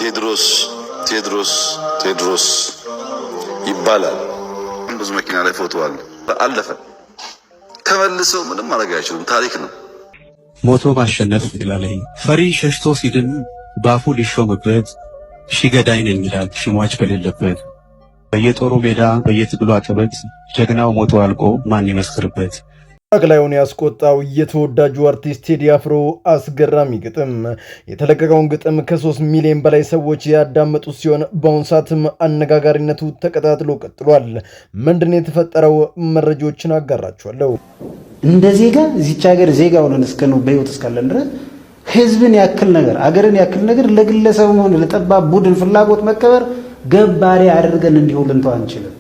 ቴድሮስ ይባላል። ብዙ መኪና ላይ ፎቶ አለ። አለፈ። ተመልሰው ምንም ማድረግ አይችሉም። ታሪክ ነው። ሞቶ ማሸነፍ ይላል። ፈሪ ሸሽቶ ሲድን ባፉ ሊሾምበት ሺገዳይ ነኝ ይላል ሽሟች በሌለበት። በየጦሩ ሜዳ በየትግሉ አቀበት ጀግናው ሞቶ አልቆ ማን ይመስክርበት። አቅላዩን ያስቆጣው የተወዳጁ አርቲስት ቴዲ አፍሮ አስገራሚ ግጥም። የተለቀቀውን ግጥም ከ3 ሚሊዮን በላይ ሰዎች ያዳመጡት ሲሆን በአሁኑ ሰዓትም አነጋጋሪነቱ ተቀጣጥሎ ቀጥሏል። ምንድነው የተፈጠረው? መረጃዎችን አጋራችኋለሁ። እንደ ዜጋ እዚች ሀገር ዜጋ ሆነን እስከነው በህይወት እስካለን ድረስ ህዝብን ያክል ነገር አገርን ያክል ነገር ለግለሰብም ሆነ ለጠባብ ቡድን ፍላጎት መከበር ገባሪ አድርገን እንዲሁ ልንተው አንችልም።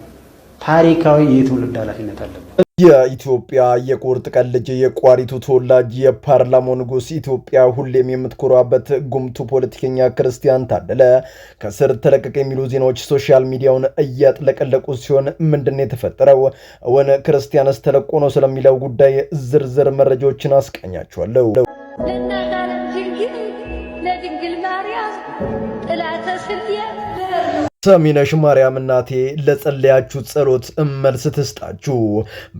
ታሪካዊ የትውልድ ኃላፊነት አለበት። የኢትዮጵያ የቁርጥ ቀን ልጅ የቋሪቱ ተወላጅ የፓርላማው ንጉስ ኢትዮጵያ ሁሌም የምትኮራበት ጉምቱ ፖለቲከኛ ክርስቲያን ታደለ ከስር ተለቀቀ የሚሉ ዜናዎች ሶሻል ሚዲያውን እያጥለቀለቁ ሲሆን ምንድነው የተፈጠረው? እውን ክርስቲያንስ ተለቆ ነው ስለሚለው ጉዳይ ዝርዝር መረጃዎችን አስቀኛችኋለሁ። ሰሚነሽ ማርያም እናቴ ለጸለያችሁ ጸሎት መልስ ትስጣችሁ።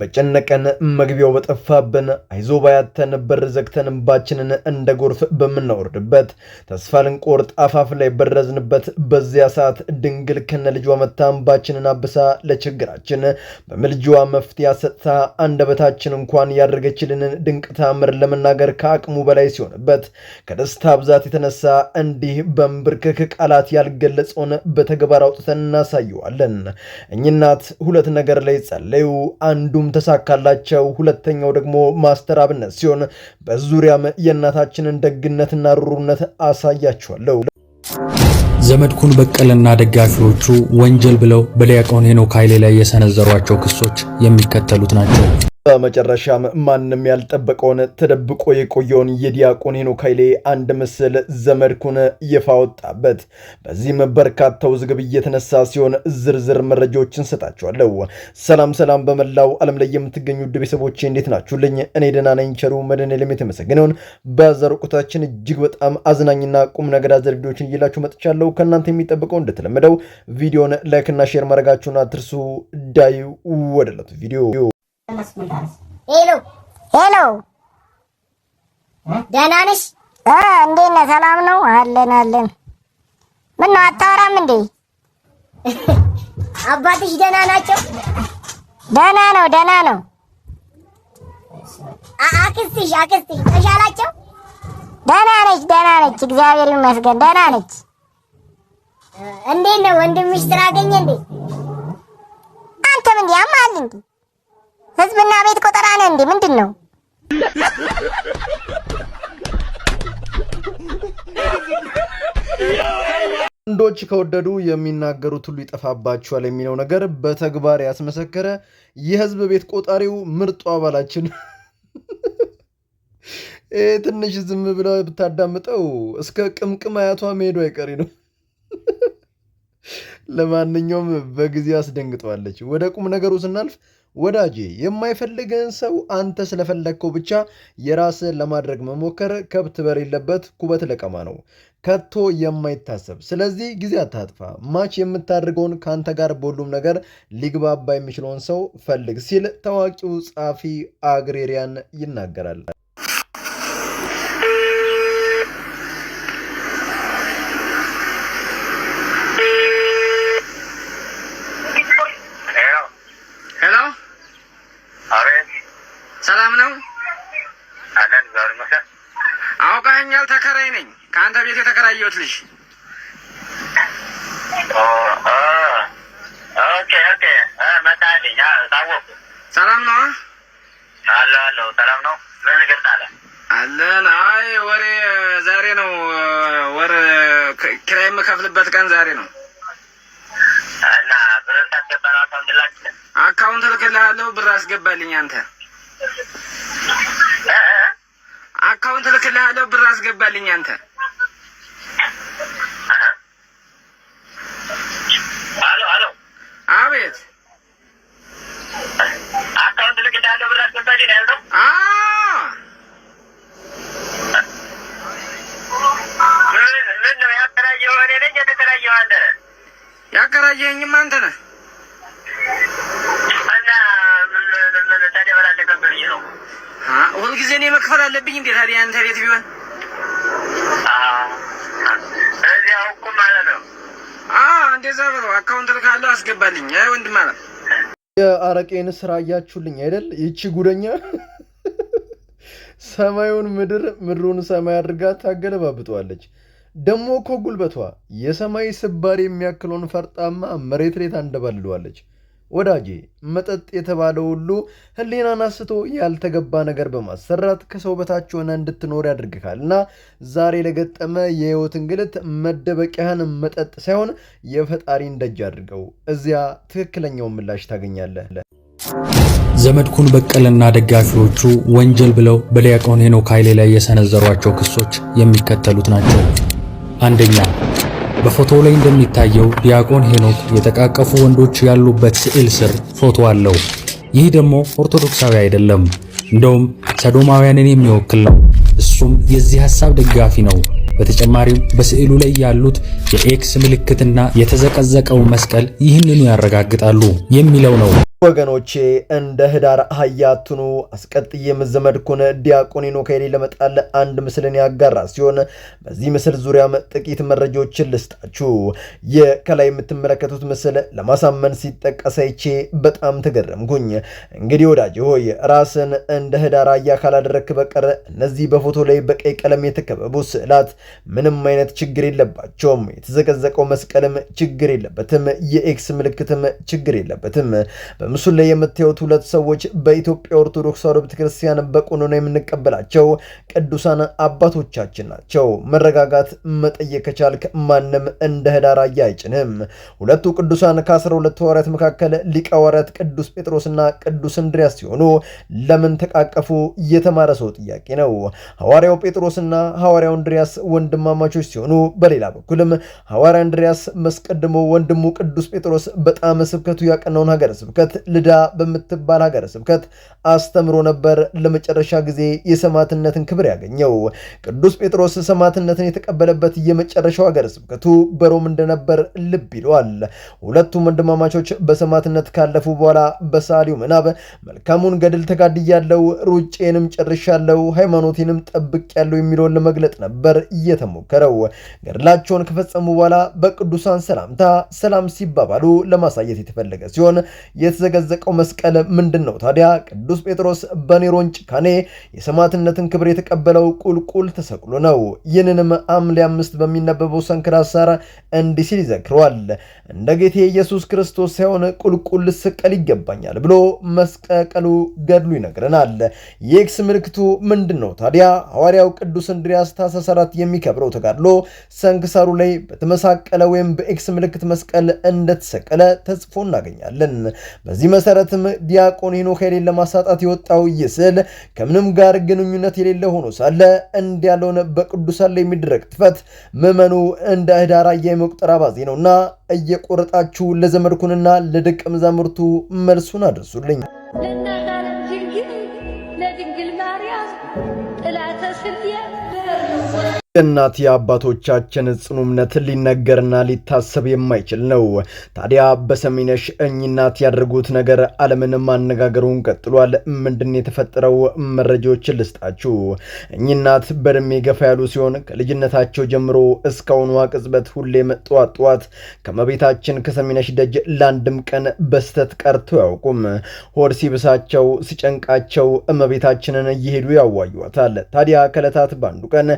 በጨነቀን መግቢያው በጠፋብን አይዞ ባያተን በር ዘግተን እንባችንን እንደ ጎርፍ በምናወርድበት ተስፋ ልንቆርጥ አፋፍ ላይ በረዝንበት በዚያ ሰዓት ድንግል ከነ ልጇ መታ እንባችንን አብሳ ለችግራችን በምልጃዋ መፍትሄ ሰጥታ አንደበታችን እንኳን ያደረገችልንን ድንቅ ተአምር ለመናገር ከአቅሙ በላይ ሲሆንበት ከደስታ ብዛት የተነሳ እንዲህ በንብርክክ ቃላት ያልገለጸውን በተግባር አውጥተን እናሳየዋለን። እኝናት ሁለት ነገር ላይ ጸለዩ። አንዱም ተሳካላቸው፣ ሁለተኛው ደግሞ ማስተር አብነት ሲሆን በዙሪያም የእናታችንን ደግነትና ሩሩነት አሳያችኋለሁ። ዘመድኩን በቀለና ደጋፊዎቹ ወንጀል ብለው በዲያቆን ሄኖክ ኃይሌ ላይ የሰነዘሯቸው ክሶች የሚከተሉት ናቸው። በመጨረሻም ማንም ያልጠበቀውን ተደብቆ የቆየውን የዲያቆን ሄኖክ ኃይሌ አንድ ምስል ዘመድኩን ይፋ ወጣበት። በዚህም በርካታ ውዝግብ እየተነሳ ሲሆን ዝርዝር መረጃዎችን ሰጣችኋለሁ። ሰላም በመላው ዓለም ላይ የምትገኙ ውድ ቤተሰቦቼ እንዴት ናችሁልኝ? እኔ ደህና ነኝ። ቸሩ መድኃኔዓለም የተመሰገነውን በዛሬው ቆይታችን እጅግ በጣም አዝናኝና ቁም ነገር አዘል ቪዲዮዎችን እየላችሁ መጥቻለሁ። ከእናንተ የሚጠበቀው እንደተለመደው ቪዲዮን ላይክ እና ሼር ማድረጋችሁን አትርሱ። ዳይ ወደለት ቪዲዮ። ሄሎ ደህና ነሽ? እንዴት ነህ? ሰላም ነው? አለን። ምነው አታወራም እንዴ? አባትሽ ደህና ናቸው? ደህና ነው። አክስትሽ ተሻላቸው? ደህና ነች፣ እግዚአብሔር ይመስገን ደህና ነች። እንዴት ነው ወንድምሽ ስራ አገኘ እንዴ? አንተም እንዴ ያማል እንዴ? ህዝብና ቤት ቆጠራ ነው እንዴ? ምንድነው? ወንዶች ከወደዱ የሚናገሩት ሁሉ ይጠፋባቸዋል የሚለው ነገር በተግባር ያስመሰከረ የህዝብ ቤት ቆጣሪው ምርጡ አባላችን ትንሽ ዝም ብለው ብታዳምጠው እስከ ቅምቅም አያቷ መሄዱ አይቀሪ ነው። ለማንኛውም በጊዜ አስደንግጠዋለች። ወደ ቁም ነገሩ ስናልፍ ወዳጄ የማይፈልገን ሰው አንተ ስለፈለግከው ብቻ የራስን ለማድረግ መሞከር ከብት በሌለበት ኩበት ለቀማ ነው፣ ከቶ የማይታሰብ። ስለዚህ ጊዜ አታጥፋ። ማች የምታደርገውን ከአንተ ጋር በሁሉም ነገር ሊግባባ የሚችለውን ሰው ፈልግ ሲል ታዋቂው ጸሐፊ አግሬሪያን ይናገራል። ሰላም ነው? አለን ዛሬ መሰለ አውቃኛል። ተከራይ ነኝ። ከአንተ ቤት የተከራየሁት ልጅ። ኦኬ መጣልኝ። ታወቁ። ሰላም ነው? አሎ ሰላም ነው። ምን ልገጣለ? አለን። አይ ወሬ ዛሬ ነው። ወር ኪራይ የምከፍልበት ቀን ዛሬ ነው። እና ብር ታስገባና አካውንት ልክልሃለሁ። ብር አስገባልኝ አንተ። አካውንት ልክልሃለሁ። ብር አስገባልኝ አንተ። አሎ አቤት። አካውንት ልክልሃለሁ። ብር አስገባልኝ ያለው? ምን ነው ያከራየው? እኔ ነኝ አንተ ነህ ያከራየኸኝም አንተ ነህ እና ምን ተደበላለቀብኝ ነው ሁልጊዜ እኔ መክፈል አለብኝ እንዴ ታዲያ አንተ ቤት ቢሆን እዚያው እኮ ማለት ነው እንደዛ ብለው አካውንት ልካለሁ አስገባልኝ አይ ወንድም ማለት የአረቄን ስራ እያችሁልኝ አይደል ይቺ ጉደኛ ሰማዩን ምድሩን ሰማይ አድርጋ ታገለባብጠዋለች ደሞ እኮ ጉልበቷ የሰማይ ስባሪ የሚያክለውን ፈርጣማ መሬት ላይ ታንደባልለዋለች ወዳጄ መጠጥ የተባለው ሁሉ ህሊናን አስቶ ያልተገባ ነገር በማሰራት ከሰው በታች ሆነ እንድትኖር ያድርግካልና ዛሬ ለገጠመ የህይወት እንግልት መደበቂያህን መጠጥ ሳይሆን የፈጣሪን ደጅ አድርገው እዚያ ትክክለኛውን ምላሽ ታገኛለህ ዘመድኩን በቀለና ደጋፊዎቹ ወንጀል ብለው በዲያቆን ሄኖክ ኃይሌ ላይ የሰነዘሯቸው ክሶች የሚከተሉት ናቸው አንደኛ በፎቶው ላይ እንደሚታየው ዲያቆን ሄኖክ የተቃቀፉ ወንዶች ያሉበት ስዕል ስር ፎቶ አለው ይህ ደግሞ ኦርቶዶክሳዊ አይደለም እንደውም ሰዶማውያንን የሚወክል ነው እሱም የዚህ ሐሳብ ደጋፊ ነው በተጨማሪም በስዕሉ ላይ ያሉት የኤክስ ምልክትና የተዘቀዘቀው መስቀል ይህንኑ ያረጋግጣሉ የሚለው ነው ወገኖቼ እንደ ህዳር አህያቱኑ አስቀጥዬም ዘመድኩን ዲያቆን ሄኖክ ኃይሌ ለመጣል አንድ ምስልን ያጋራ ሲሆን በዚህ ምስል ዙሪያም ጥቂት መረጃዎችን ልስጣችሁ የከላይ የምትመለከቱት ምስል ለማሳመን ሲጠቀስ አይቼ በጣም ተገረምኩኝ እንግዲህ ወዳጅ ሆይ ራስን እንደ ህዳር አህያ ካላደረክ በቀር እነዚህ በፎቶ ላይ በቀይ ቀለም የተከበቡ ስዕላት ምንም አይነት ችግር የለባቸውም የተዘቀዘቀው መስቀልም ችግር የለበትም የኤክስ ምልክትም ችግር የለበትም በምስሉ ላይ የምታዩት ሁለት ሰዎች በኢትዮጵያ ኦርቶዶክስ ተዋሕዶ ቤተክርስቲያን በቀኖና የምንቀበላቸው ቅዱሳን አባቶቻችን ናቸው መረጋጋት መጠየቅ ከቻልክ ማንም እንደ ህዳር አህያ አይጭንም ሁለቱ ቅዱሳን ከ12 ሐዋርያት መካከል ሊቀ ሐዋርያት ቅዱስ ጴጥሮስና ቅዱስ እንድርያስ ሲሆኑ ለምን ተቃቀፉ የተማረ ሰው ጥያቄ ነው ሐዋርያው ጴጥሮስና ሐዋርያው እንድርያስ ወንድማማቾች ሲሆኑ በሌላ በኩልም ሐዋርያ እንድርያስ መስቀድሞ ወንድሙ ቅዱስ ጴጥሮስ በጣም ስብከቱ ያቀናውን ሀገረ ስብከት ልዳ በምትባል ሀገረ ስብከት አስተምሮ ነበር ለመጨረሻ ጊዜ የሰማዕትነትን ክብር ያገኘው ቅዱስ ጴጥሮስ ሰማዕትነትን የተቀበለበት የመጨረሻው ሀገረ ስብከቱ በሮም እንደነበር ልብ ይለዋል ሁለቱም ወንድማማቾች በሰማዕትነት ካለፉ በኋላ በሳሊው ምናብ መልካሙን ገድል ተጋድያለሁ ሩጬንም ጨርሻለሁ ሃይማኖቴንም ጠብቄያለሁ የሚለውን ለመግለጥ ነበር እየተሞከረው ገድላቸውን ከፈጸሙ በኋላ በቅዱሳን ሰላምታ ሰላም ሲባባሉ ለማሳየት የተፈለገ ሲሆን የተዘገዘቀው መስቀል ምንድነው ታዲያ ቅዱስ ጴጥሮስ በኔሮን ጭካኔ የሰማዕትነትን ክብር የተቀበለው ቁልቁል ተሰቅሎ ነው ይህንንም ሐምሌ 5 በሚነበበው ሰንክራሳር እንዲህ ሲል ይዘክረዋል እንደ ጌቴ ኢየሱስ ክርስቶስ ሳይሆን ቁልቁል ልሰቀል ይገባኛል ብሎ መስቀሉ ገድሉ ይነግረናል የኤክስ ምልክቱ ምንድነው ታዲያ ሐዋርያው ቅዱስ እንድርያስ ታኅሳስ 4 የሚከብረው ተጋድሎ ሰንክሳሩ ላይ በተመሳቀለ ወይም በኤክስ ምልክት መስቀል እንደተሰቀለ ተጽፎ እናገኛለን በዚህ መሰረትም ዲያቆን ሄኖክ ኃይሌን ለማሳጣት የወጣው ይስል ከምንም ጋር ግንኙነት የሌለ ሆኖ ሳለ እንዲያለውን በቅዱሳን ላይ የሚደረግ ጥፋት ምዕመኑ እንደ ህዳር አህያ የመቁጠር አባዜ ነውና እየቆረጣችሁ ለዘመድኩንና ለደቀ መዛሙርቱ መልሱን አድርሱልኝ ለድንግል ማርያም ጥላተ ስልየ እናት የአባቶቻችን ጽኑ እምነት ሊነገርና ሊታሰብ የማይችል ነው ታዲያ በሰሚነሽ እኝናት ያደረጉት ነገር ዓለምን ማነጋገሩን ቀጥሏል ምንድነው የተፈጠረው መረጃዎችን ልስጣችሁ እኝናት በእድሜ ገፋ ያሉ ሲሆን ከልጅነታቸው ጀምሮ እስካሁን ቅጽበት ሁሌም ጧት ከመቤታችን ከሰሚነሽ ደጅ ለአንድም ቀን በስተት ቀርተው ያውቁም ሆድ ሲብሳቸው ሲጨንቃቸው እመቤታችንን እየሄዱ ያዋዩታል ታዲያ ከለታት ባንዱ ቀን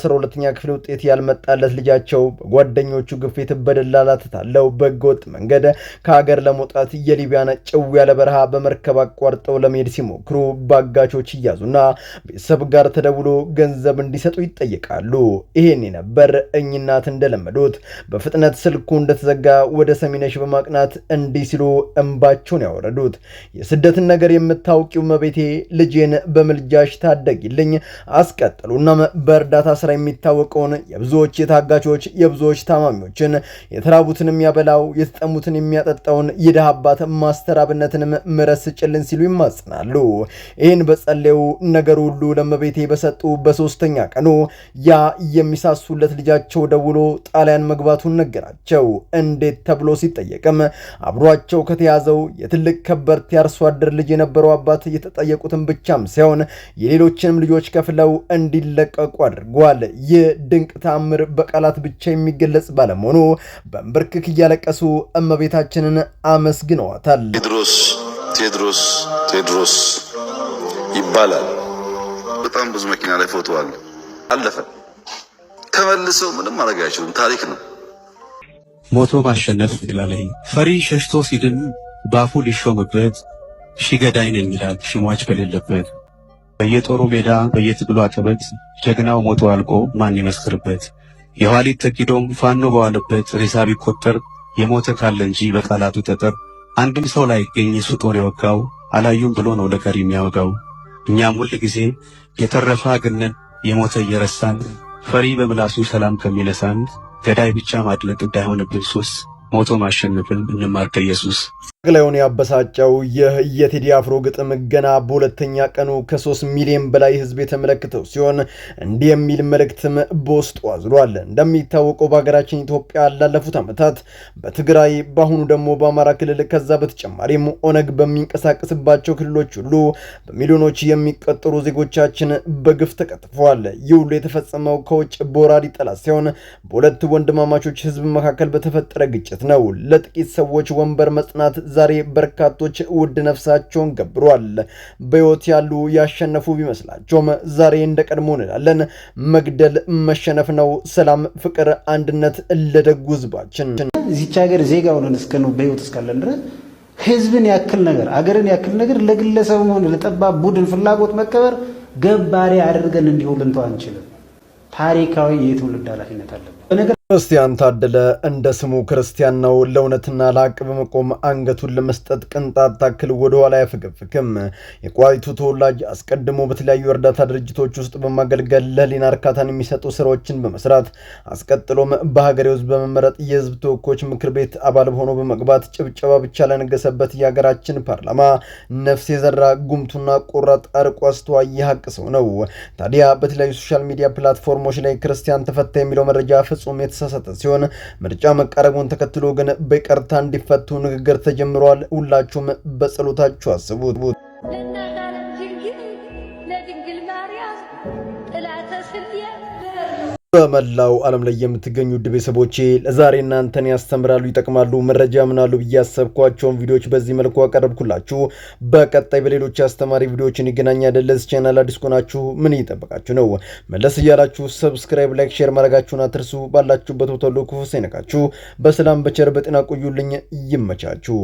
12ኛ ክፍል ውጤት ያልመጣለት ልጃቸው በጓደኞቹ ግፊት በደላላ ተታለው በህገወጥ መንገድ ከሀገር ለመውጣት የሊቢያን ጭው ያለ በረሃ በመርከብ አቋርጠው ለመሄድ ሲሞክሩ ባጋቾች ይያዙና ቤተሰብ ጋር ተደውሎ ገንዘብ እንዲሰጡ ይጠየቃሉ ይሄን ነበር እኝናት እንደለመዱት በፍጥነት ስልኩ እንደተዘጋ ወደ ሰሚነሽ በማቅናት እንዲህ ሲሉ እንባቸውን ያወረዱት የስደትን ነገር የምታውቂው መቤቴ ልጄን በምልጃሽ ታደጊልኝ አስቀጥሉና በእርዳታ ስራ የሚታወቀውን የብዙዎች የታጋቾች የብዙዎች ታማሚዎችን የተራቡትን የሚያበላው የተጠሙትን የሚያጠጣውን የድሃ አባት ማስተር አብነትንም ምሕረት ስጭልን ሲሉ ይማጽናሉ። ይህን በጸለዩ ነገር ሁሉ ለእመቤቴ በሰጡ በሶስተኛ ቀኑ ያ የሚሳሱለት ልጃቸው ደውሎ ጣሊያን መግባቱን ነገራቸው። እንዴት ተብሎ ሲጠየቅም አብሯቸው ከተያዘው የትልቅ ከበርቴ አርሶ አደር ልጅ የነበረው አባት የተጠየቁትን ብቻም ሳይሆን የሌሎችንም ልጆች ከፍለው እንዲለቀቁ አድርጓል። ይህ ድንቅ ተአምር በቃላት ብቻ የሚገለጽ ባለመሆኑ በእንብርክክ እያለቀሱ እመቤታችንን አመስግነዋታል። ቴድሮስ ይባላል። በጣም ብዙ መኪና ላይ ፎቶ አለ። አለፈ። ተመልሰው ምንም ማድረግ አይችሉም። ታሪክ ነው። ሞቶ ማሸነፍ ይላል። ፈሪ ሸሽቶ ሲድን ባፉ ሊሾምበት ሺህ ገዳይ ነኝ ይላል ሽሟች በሌለበት። በየጦሩ ሜዳ በየትግሉ አቀበት ጀግናው ሞቶ አልቆ ማን ይመስክርበት። የኋሊት ተኪዶም ፋኖ በዋለበት ሬሳ ቢቆጠር የሞተ ካለ እንጂ በቃላቱ ጠጠር አንድም ሰው ላይ ገኝ እሱ ጦር የወጋው አላዩም ብሎ ነው ለቀሪ የሚያወጋው። እኛም ሁል ጊዜ የተረፈ አግነን የሞተ እየረሳን ፈሪ በምላሱ ሰላም ከሚነሳን ገዳይ ብቻ ማድነቅ እንዳይሆንብን ሱስ ሞቶ ማሸነፍን እንማር ከኢየሱስ። ጠቅላዩን ያበሳጨው ይህ የቴዲ አፍሮ ግጥም ገና በሁለተኛ ቀኑ ከ3 ሚሊዮን በላይ ህዝብ የተመለከተው ሲሆን እንዲህ የሚል መልእክትም በውስጡ አዝሏል። እንደሚታወቀው በሀገራችን ኢትዮጵያ ላለፉት ዓመታት በትግራይ በአሁኑ ደግሞ በአማራ ክልል ከዛ በተጨማሪም ኦነግ በሚንቀሳቀስባቸው ክልሎች ሁሉ በሚሊዮኖች የሚቆጠሩ ዜጎቻችን በግፍ ተቀጥፈዋል። ይህ ሁሉ የተፈጸመው ከውጭ በወራሪ ጠላት ሲሆን በሁለት ወንድማማቾች ህዝብ መካከል በተፈጠረ ግጭት ነው። ለጥቂት ሰዎች ወንበር መጽናት ዛሬ በርካቶች ውድ ነፍሳቸውን ገብሯል። በህይወት ያሉ ያሸነፉ ቢመስላቸውም ዛሬ እንደቀድሞ እንላለን። መግደል መሸነፍ ነው። ሰላም፣ ፍቅር፣ አንድነት ለደጉ ህዝባችን። እዚች ሀገር ዜጋ ሆነን በህይወት እስካለን ድረስ ህዝብን ያክል ነገር አገርን ያክል ነገር ለግለሰብም ሆነ ለጠባብ ቡድን ፍላጎት መከበር ገባሪ አድርገን እንዲሁ ልንተው አንችልም። ታሪካዊ የትውልድ ኃላፊነት አለብን። ክርስቲያን ታደለ እንደ ስሙ ክርስቲያን ነው። ለእውነትና ለሀቅ በመቆም አንገቱን ለመስጠት ቅንጣት ታክል ወደ ኋላ አያፈገፍግም። የቋሪቱ ተወላጅ አስቀድሞ በተለያዩ እርዳታ ድርጅቶች ውስጥ በማገልገል ለህሊና እርካታን የሚሰጡ ስራዎችን በመስራት አስቀጥሎም በሀገሬው ውስጥ በመመረጥ የህዝብ ተወካዮች ምክር ቤት አባል ሆኖ በመግባት ጭብጨባ ብቻ ለነገሰበት የሀገራችን ፓርላማ ነፍስ የዘራ ጉምቱና ቆራጥ አርቆ አስተዋይ የሀቅ ሰው ነው። ታዲያ በተለያዩ ሶሻል ሚዲያ ፕላትፎርሞች ላይ ክርስቲያን ተፈታ የሚለው መረጃ ፍጹም የተሳሳተ ሲሆን ምርጫ መቃረቡን ተከትሎ ግን በይቅርታ እንዲፈቱ ንግግር ተጀምሯል። ሁላችሁም በጸሎታችሁ አስቡት። በመላው ዓለም ላይ የምትገኙ ውድ ቤተሰቦቼ ለዛሬ እናንተን ያስተምራሉ፣ ይጠቅማሉ፣ መረጃ ምናሉ ብዬ ያሰብኳቸውን ቪዲዮዎች በዚህ መልኩ አቀረብኩላችሁ። በቀጣይ በሌሎች አስተማሪ ቪዲዮዎችን ይገናኛል። ለዚህ ቻናል አዲስ ከሆናችሁ ምን እየጠበቃችሁ ነው? መለስ እያላችሁ ሰብስክራይብ፣ ላይክ፣ ሼር ማድረጋችሁን አትርሱ። ባላችሁበት ቦታ ሁሉ ክፉ ሳይነካችሁ በሰላም በቸር በጤና ቆዩልኝ። ይመቻችሁ።